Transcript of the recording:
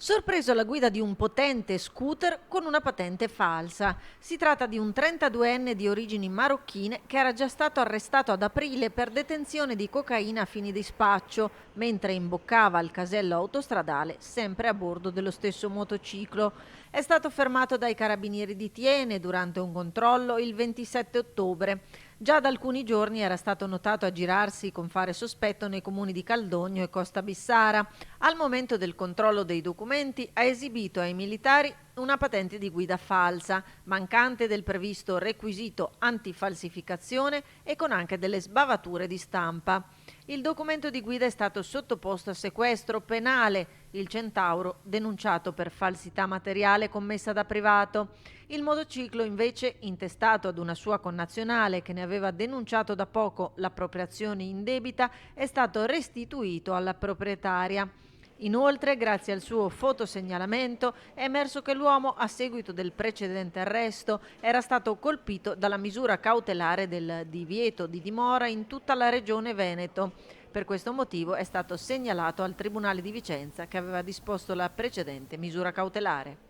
Sorpreso alla guida di un potente scooter con una patente falsa. Si tratta di un 32enne di origini marocchine che era già stato arrestato ad aprile per detenzione di cocaina a fini di spaccio, mentre imboccava il casello autostradale sempre a bordo dello stesso motociclo. È stato fermato dai carabinieri di Tiene durante un controllo il 27 ottobre. Già da alcuni giorni era stato notato a girarsi con fare sospetto nei comuni di Caldogno e Costa Bissara. Al momento del controllo dei documenti ha esibito ai militari una patente di guida falsa, mancante del previsto requisito antifalsificazione e con anche delle sbavature di stampa. Il documento di guida è stato sottoposto a sequestro penale, il Centauro denunciato per falsità materiale commessa da privato. Il motociclo invece, intestato ad una sua connazionale che ne aveva denunciato da poco l'appropriazione indebita, è stato restituito alla proprietaria. Inoltre, grazie al suo fotosegnalamento, è emerso che l'uomo, a seguito del precedente arresto, era stato colpito dalla misura cautelare del divieto di dimora in tutta la regione Veneto. Per questo motivo è stato segnalato al Tribunale di Vicenza che aveva disposto la precedente misura cautelare.